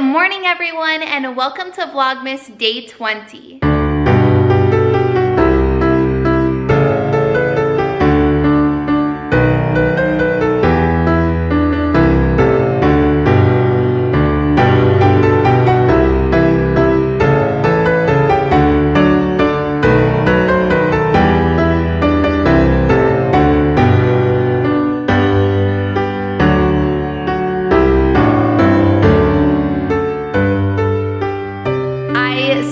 morning everyone, and welcome to Vlogmas Day 20.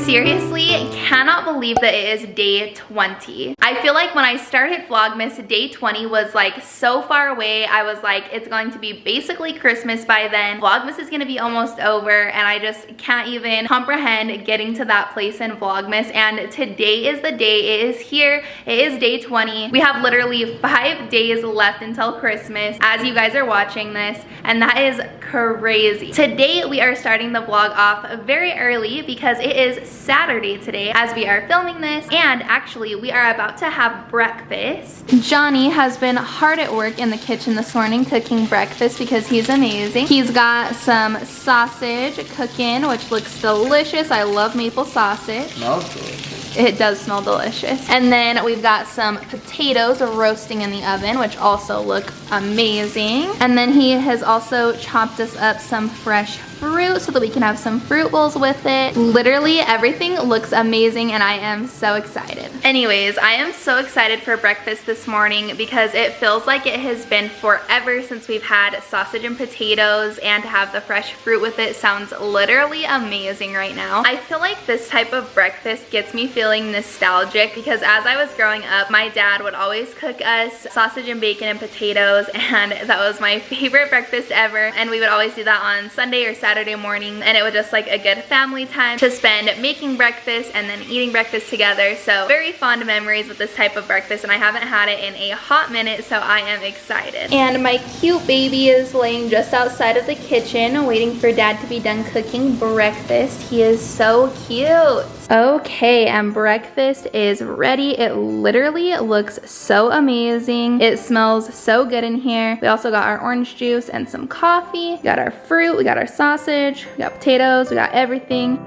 Seriously, cannot believe that it is day 20. I feel like when I started Vlogmas, day 20 was like so far away. I was like, it's going to be basically Christmas by then. Vlogmas is gonna be almost over, and I just can't even comprehend getting to that place in Vlogmas. And today is the day. It is here. It is day 20. We have literally 5 days left until Christmas as you guys are watching this, and that is crazy. Today we are starting the vlog off very early because it is Saturday today as we are filming this, and actually we are about to have breakfast. Johnny has been hard at work in the kitchen this morning cooking breakfast because he's amazing. He's got some sausage cooking, which looks delicious. I love maple sausage. Smells delicious. It does smell delicious. And then we've got some potatoes roasting in the oven, which also look amazing. And then he has also chopped us up some fresh fruit so that we can have some fruit bowls with it. Literally everything looks amazing, and I am so excited. Anyways, I am so excited for breakfast this morning because it feels like it has been forever since we've had sausage and potatoes, and to have the fresh fruit with it sounds literally amazing right now. I feel like this type of breakfast gets me feeling nostalgic because as I was growing up, my dad would always cook us sausage and bacon and potatoes, and that was my favorite breakfast ever. And we would always do that on Sunday or Saturday morning, and it was just like a good family time to spend making breakfast and then eating breakfast together. So very fond memories with this type of breakfast, and I haven't had it in a hot minute, so I am excited. And my cute baby is laying just outside of the kitchen waiting for dad to be done cooking breakfast. He is so cute. Okay, and breakfast is ready. It literally looks so amazing. It smells so good in here. We also got our orange juice and some coffee. We got our fruit, we got our sausage, we got potatoes, we got everything.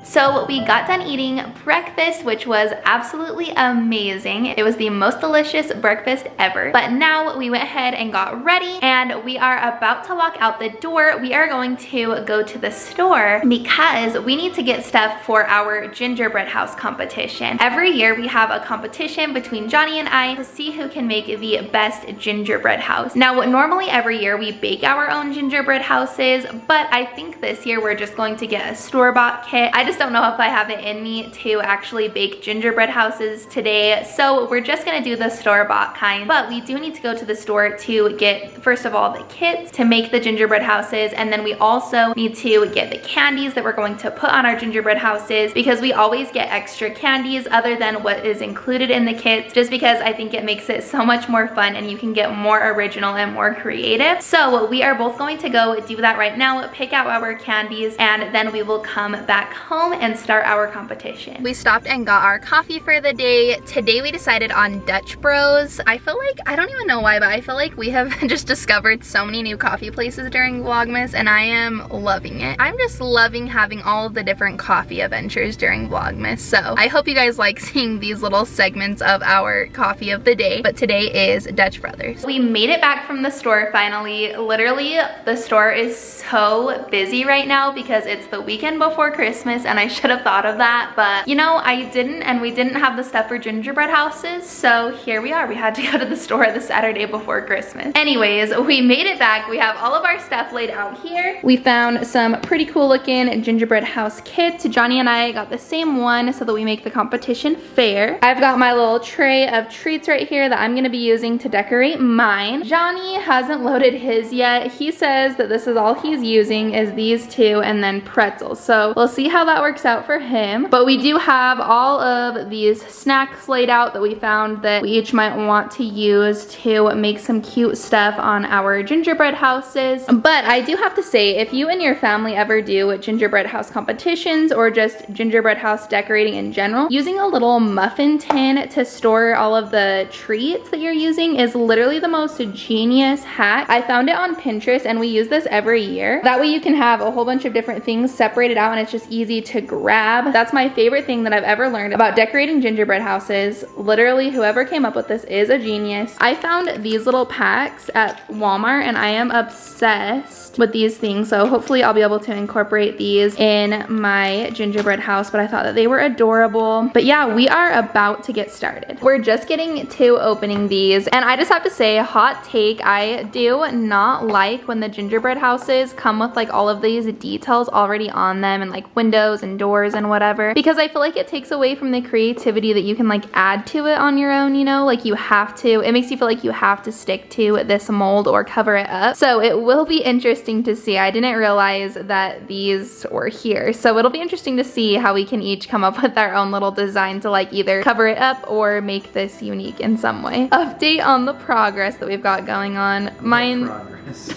So we got done eating breakfast, which was absolutely amazing. It was the most delicious breakfast ever. But now we went ahead and got ready, and we are about to walk out the door. We are going to go to the store because we need to get stuff for our gingerbread house competition. Every year we have a competition between Johnny and I to see who can make the best gingerbread house. Now, normally every year we bake our own gingerbread houses, but I think this year we're just going to get a store-bought kit. I just don't know if I have it in me to actually bake gingerbread houses today, so we're just gonna do the store-bought kind. But we do need to go to the store to get, first of all, the kits to make the gingerbread houses, and then we also need to get the candies that we're going to put on our gingerbread houses, because we always get extra candies other than what is included in the kits, just because I think it makes it so much more fun and you can get more original and more creative. So we are both going to go do that right now, pick out our candies, and then we will come back home and start our competition. We stopped and got our coffee for the day. Today we decided on Dutch Bros. I feel like, I don't even know why, but I feel like we have just discovered so many new coffee places during Vlogmas, and I am loving it. I'm just loving having all of the different coffee adventures during Vlogmas. So I hope you guys like seeing these little segments of our coffee of the day, but today is Dutch Brothers. We made it back from the store finally. Literally, the store is so busy right now because it's the weekend before Christmas, and I should have thought of that, but you know, I didn't, and we didn't have the stuff for gingerbread houses, so here we are. We had to go to the store the Saturday before Christmas. Anyways, we made it back. We have all of our stuff laid out here. We found some pretty cool looking gingerbread house kits. Johnny and I got the same one so that we make the competition fair. I've got my little tray of treats right here that I'm gonna be using to decorate mine. Johnny hasn't loaded his yet. He says that this is all he's using is these two and then pretzels, so we'll see how that works works out for him. But we do have all of these snacks laid out that we found that we each might want to use to make some cute stuff on our gingerbread houses. But I do have to say, if you and your family ever do gingerbread house competitions or just gingerbread house decorating in general, using a little muffin tin to store all of the treats that you're using is literally the most genius hack. I found it on Pinterest and we use this every year. That way you can have a whole bunch of different things separated out and it's just easy to grab. That's my favorite thing that I've ever learned about decorating gingerbread houses. Literally, whoever came up with this is a genius. I found these little packs at Walmart and I am obsessed with these things, so hopefully I'll be able to incorporate these in my gingerbread house, but I thought that they were adorable. But yeah, we are about to get started. We're just getting to opening these, and I just have to say, hot take, I do not like when the gingerbread houses come with like all of these details already on them and like windows and doors and whatever, because I feel like it takes away from the creativity that you can like add to it on your own, you know, like you have to, it makes you feel like you have to stick to this mold or cover it up. So it will be interesting to see. I didn't realize that these were here, so it'll be interesting to see how we can each come up with our own little design to like either cover it up or make this unique in some way. Update on the progress that we've got going on. Mine progress.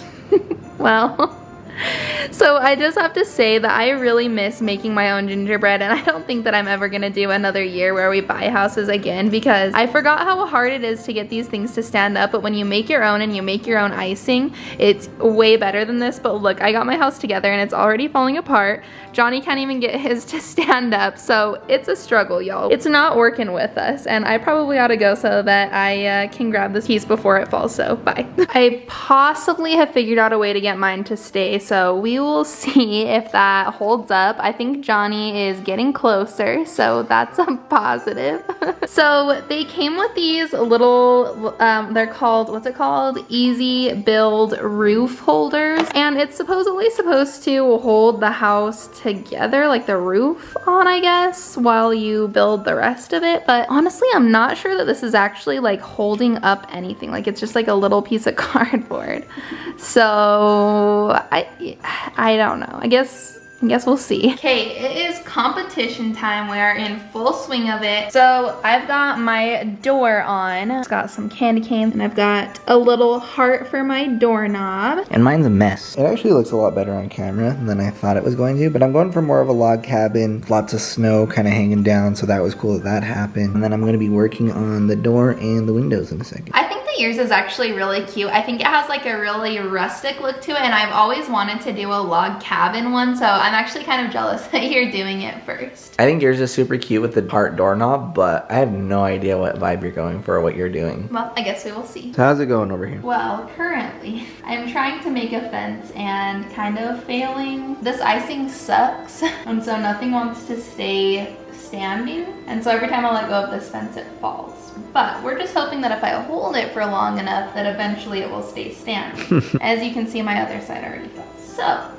Well, so I just have to say that I really miss making my own gingerbread, and I don't think that I'm ever gonna do another year where we buy houses again, because I forgot how hard it is to get these things to stand up. But when you make your own and you make your own icing, it's way better than this. But look, I got my house together and it's already falling apart. Johnny can't even get his to stand up, so it's a struggle, y'all. It's not working with us, and I probably ought to go so that I can grab this piece before it falls, so bye. I possibly have figured out a way to get mine to stay, so we will see if that holds up. I think Johnny is getting closer, so that's a positive. So they came with these little, they're called, what's it called? Easy Build roof holders, and it's supposedly supposed to hold the house together, like the roof on, I guess, while you build the rest of it. But honestly, I'm not sure that this is actually like holding up anything. Like it's just like a little piece of cardboard. So I don't know. I guess we'll see. Okay, it is competition time. We are in full swing of it. So I've got my door on. It's got some candy canes and I've got a little heart for my doorknob. And mine's a mess. It actually looks a lot better on camera than I thought it was going to, but I'm going for more of a log cabin, lots of snow kind of hanging down, so that was cool that happened. And then I'm going to be working on the door and the windows in a second. I think yours is actually really cute. I think it has like a really rustic look to it, and I've always wanted to do a log cabin one, so I'm actually kind of jealous that you're doing it first. I think yours is super cute with the heart doorknob, but I have no idea what vibe you're going for or what you're doing. Well, I guess we will see. So how's it going over here? Well, currently, I'm trying to make a fence and kind of failing. This icing sucks, and so nothing wants to stay standing, and so every time I let go of this fence, it falls. But we're just hoping that if I hold it for long enough that eventually it will stay standing. As you can see, my other side already fell. So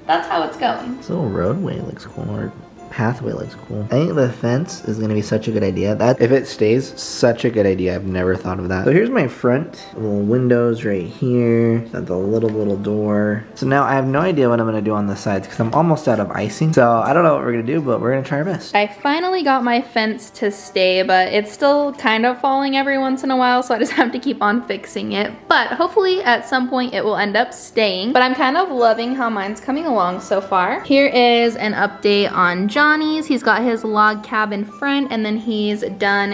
that's how it's going. This little roadway looks cool, or pathway looks cool. I think the fence is gonna be such a good idea. That, if it stays, such a good idea. I've never thought of that. So here's my front, little windows right here, got the little door. So now I have no idea what I'm gonna do on the sides because I'm almost out of icing. So I don't know what we're gonna do, but we're gonna try our best. I finally got my fence to stay, but it's still kind of falling every once in a while, so I just have to keep on fixing it. But hopefully at some point it will end up staying. But I'm kind of loving how mine's coming along so far. Here is an update on Johnny's. He's got his log cabin front, and then he's done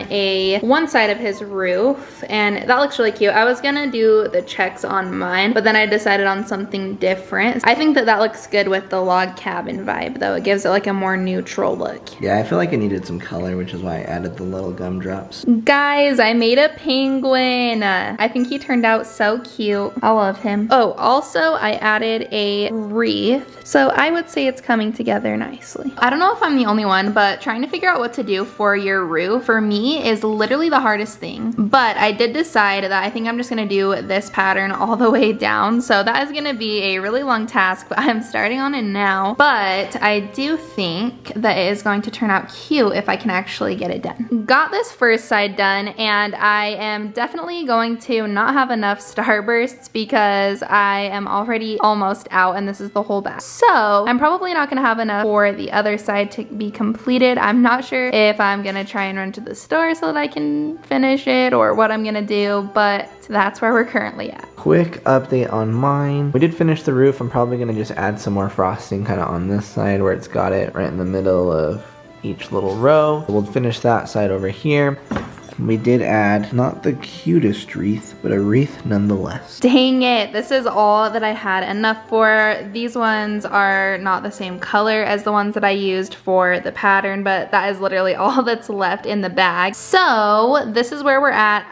one side of his roof, and that looks really cute. I was gonna do the checks on mine, but then I decided on something different. I think that looks good with the log cabin vibe, though. It gives it like a more neutral look. Yeah, I feel like I needed some color, which is why I added the little gumdrops. Guys, I made a penguin. I think he turned out so cute. I love him. Oh, also I added a wreath, so I would say it's coming together nicely. I don't know if I'm the only one, but trying to figure out what to do for your roof for me is literally the hardest thing. But I did decide that I think I'm just gonna do this pattern all the way down, so that is gonna be a really long task, but I'm starting on it now. But I do think that it is going to turn out cute if I can actually get it done. Got this first side done, and I am definitely going to not have enough starbursts because I am already almost out, and this is the whole back. So I'm probably not gonna have enough for the other side to be completed. I'm not sure if I'm gonna try and run to the store so that I can finish it or what I'm gonna do, but that's where we're currently at. Quick update on mine. We did finish the roof. I'm probably gonna just add some more frosting kind of on this side where it's got it right in the middle of each little row. We'll finish that side over here. We did add, not the cutest wreath, but a wreath nonetheless. Dang it, this is all that I had enough for. These ones are not the same color as the ones that I used for the pattern, but that is literally all that's left in the bag. So this is where we're at.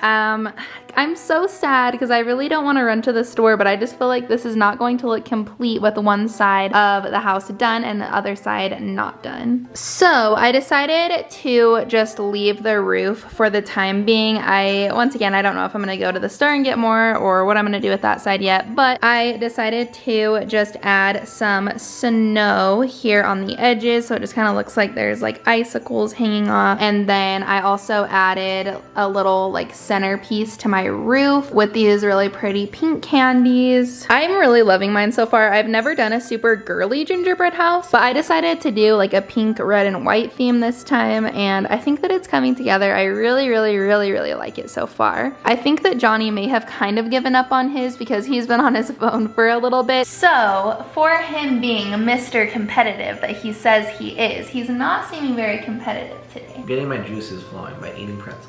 I'm so sad because I really don't want to run to the store, but I just feel like this is not going to look complete with one side of the house done and the other side not done. So I decided to just leave the roof for the time being. Once again, I don't know if I'm gonna go to the store and get more or what I'm gonna do with that side yet, but I decided to just add some snow here on the edges so it just kind of looks like there's like icicles hanging off. And then I also added a little like centerpiece to my roof with these really pretty pink candies. I'm really loving mine so far. I've never done a super girly gingerbread house, but I decided to do like a pink, red, and white theme this time, and I think that it's coming together. I really like it so far. I think that Johnny may have kind of given up on his because he's been on his phone for a little bit. So for him being Mr. Competitive that he says he is, he's not seeming very competitive today. I'm getting my juices flowing by eating pretzels.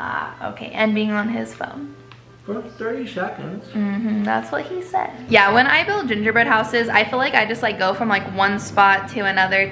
Ah, okay, and being on his phone. For 30 seconds. That's what he said. Yeah, when I build gingerbread houses, I feel like I just like go from like one spot to another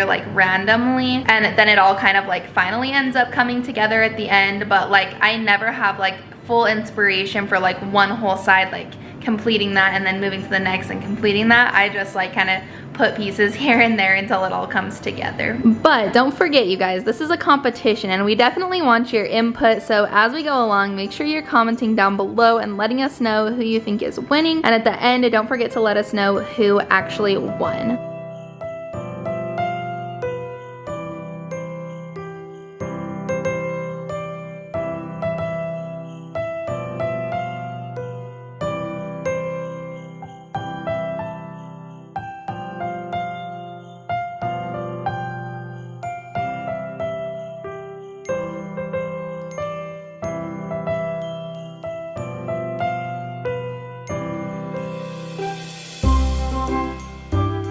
like randomly, and then it all kind of like finally ends up coming together at the end, but like I never have like full inspiration for like one whole side, like completing that and then moving to the next and completing that. I just like kind of put pieces here and there until it all comes together. But don't forget, you guys, this is a competition and we definitely want your input. So as we go along, make sure you're commenting down below and letting us know who you think is winning. And at the end, don't forget to let us know who actually won.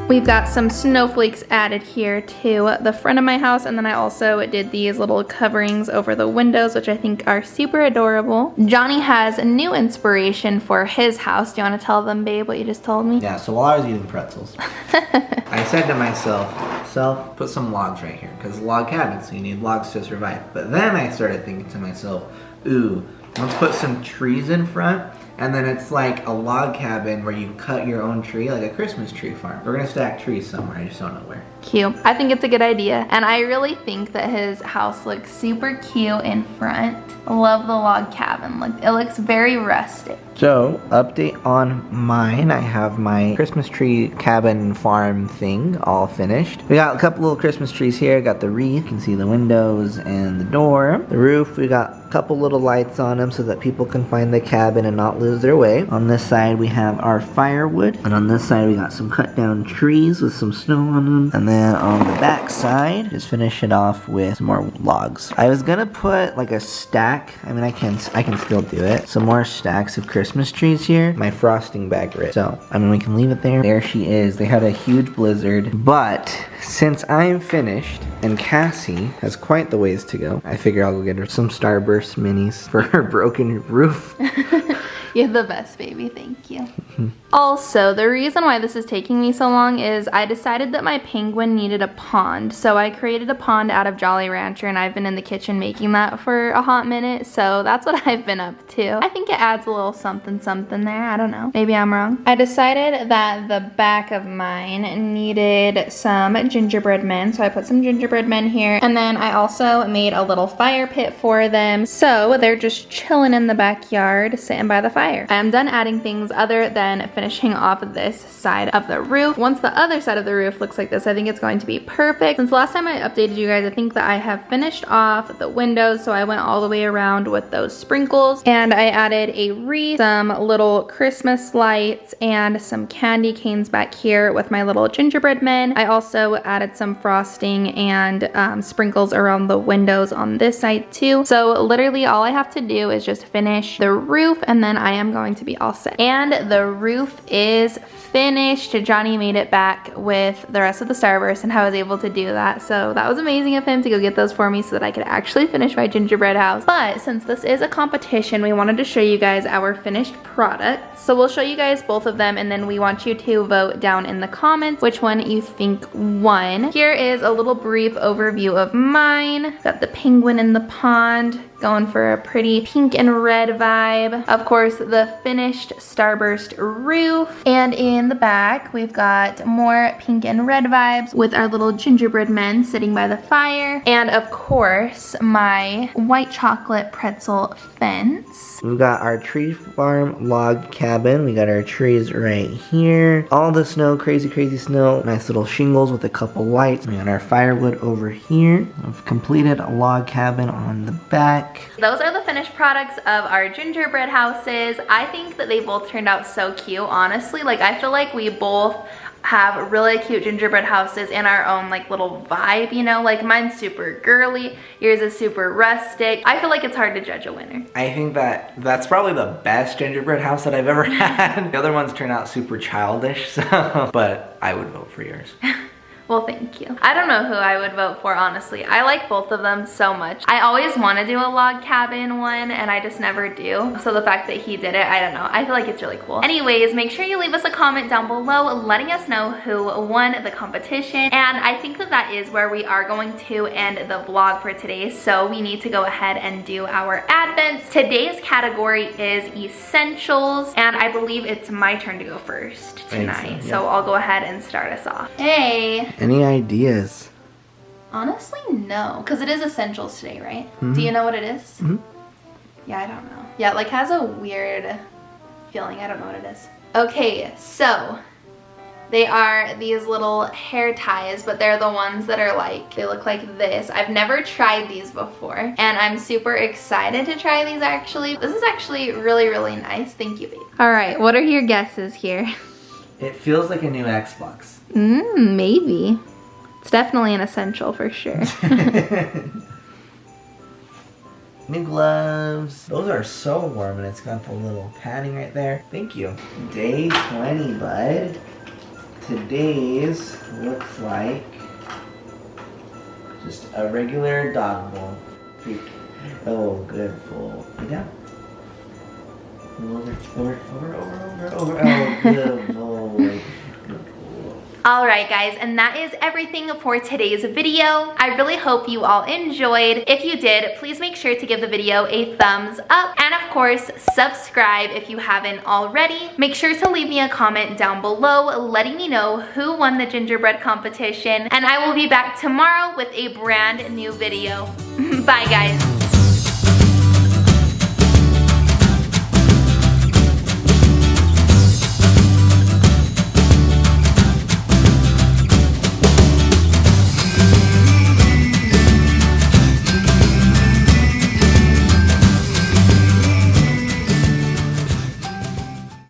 We've got some snowflakes added here to the front of my house, and then I also did these little coverings over the windows, which I think are super adorable. Johnny has a new inspiration for his house. Do you want to tell them, babe, what you just told me? Yeah, so while I was eating pretzels, I said to myself, put some logs right here, because log cabin, so you need logs to survive. But then I started thinking to myself, ooh, let's put some trees in front. And then it's like a log cabin where you cut your own tree, like a Christmas tree farm. We're gonna stack trees somewhere, I just don't know where. Cute. I think it's a good idea. And I really think that his house looks super cute in front. I love the log cabin. Look, it looks very rustic. So, update on mine. I have my Christmas tree cabin farm thing all finished. We got a couple little Christmas trees here. Got the wreath. You can see the windows and the door. The roof, we got a couple little lights on them so that people can find the cabin and not lose their way. On this side, we have our firewood. And on this side, we got some cut down trees with some snow on them. And then on the back side, just finish it off with some more logs. I was gonna put like a stack. I mean, I can still do it. Some more stacks of Christmas trees here. My frosting bag ripped. So, I mean, we can leave it there. There she is. They had a huge blizzard. But since I'm finished and Cassie has quite the ways to go, I figure I'll go get her some Starburst minis for her broken roof. You're the best, baby. Thank you. Also, the reason why this is taking me so long is I decided that my penguin needed a pond. So I created a pond out of Jolly Rancher, and I've been in the kitchen making that for a hot minute. So that's what I've been up to. I think it adds a little something there. I don't know. Maybe I'm wrong. I decided that the back of mine needed some gingerbread men. So I put some gingerbread men here. And then I also made a little fire pit for them. So they're just chilling in the backyard, sitting by the fire. I'm done adding things other than finishing off this side of the roof. Once the other side of the roof looks like this, I think it's going to be perfect. Since the last time I updated you guys, I think that I have finished off the windows, so I went all the way around with those sprinkles, and I added a wreath, some little Christmas lights, and some candy canes back here with my little gingerbread men. I also added some frosting and sprinkles around the windows on this side too. So literally all I have to do is just finish the roof, and then I am going to be all set. And the roof is finished. Johnny made it back with the rest of the starburst, and I was able to do that. So that was amazing of him to go get those for me so that I could actually finish my gingerbread house. But since this is a competition, we wanted to show you guys our finished product. So we'll show you guys both of them, and then we want you to vote down in the comments which one you think won. Here is a little brief overview of mine. Got the penguin in the pond, going for a pretty pink and red vibe. Of course, the finished starburst roof. And in the back, we've got more pink and red vibes with our little gingerbread men sitting by the fire. And of course, my white chocolate pretzel fence. We've got our tree farm log cabin. We got our trees right here. All the snow, crazy, crazy snow. Nice little shingles with a couple lights. We got our firewood over here. I've completed a log cabin on the back. Those are the finished products of our gingerbread houses. I think that they both turned out so cute, honestly. Like, I feel like we both have really cute gingerbread houses in our own like little vibe, you know? Like mine's super girly, yours is super rustic. I feel like it's hard to judge a winner. I think that's probably the best gingerbread house that I've ever had. The other ones turn out super childish, so, but I would vote for yours. Well, thank you. I don't know who I would vote for, honestly. I like both of them so much. I always want to do a log cabin one, and I just never do. So the fact that he did it, I don't know. I feel like it's really cool. Anyways, make sure you leave us a comment down below letting us know who won the competition. And I think that that is where we are going to end the vlog for today. So we need to go ahead and do our advents. Today's category is essentials, and I believe it's my turn to go first tonight. So I'll go ahead and start us off. Hey. Any ideas? Honestly, no, because it is essentials today, right? Mm-hmm. Do you know what it is? Mm-hmm. Yeah, I don't know. Yeah, it like has a weird feeling. I don't know what it is. Okay, so they are these little hair ties, but they're the ones that are like, they look like this. I've never tried these before, and I'm super excited to try these actually. This is actually really, really nice. Thank you, babe. All right, what are your guesses here? It feels like a new Xbox. Maybe. It's definitely an essential for sure. New gloves. Those are so warm, and it's got the little padding right there. Thank you. Day 20, bud. Today's looks like just a regular dog bowl. Oh, good bowl. Lay down. Over. Oh, good boy. Alright guys, and that is everything for today's video. I really hope you all enjoyed. If you did, please make sure to give the video a thumbs up, and of course, subscribe if you haven't already. Make sure to leave me a comment down below letting me know who won the gingerbread competition, and I will be back tomorrow with a brand new video. Bye guys.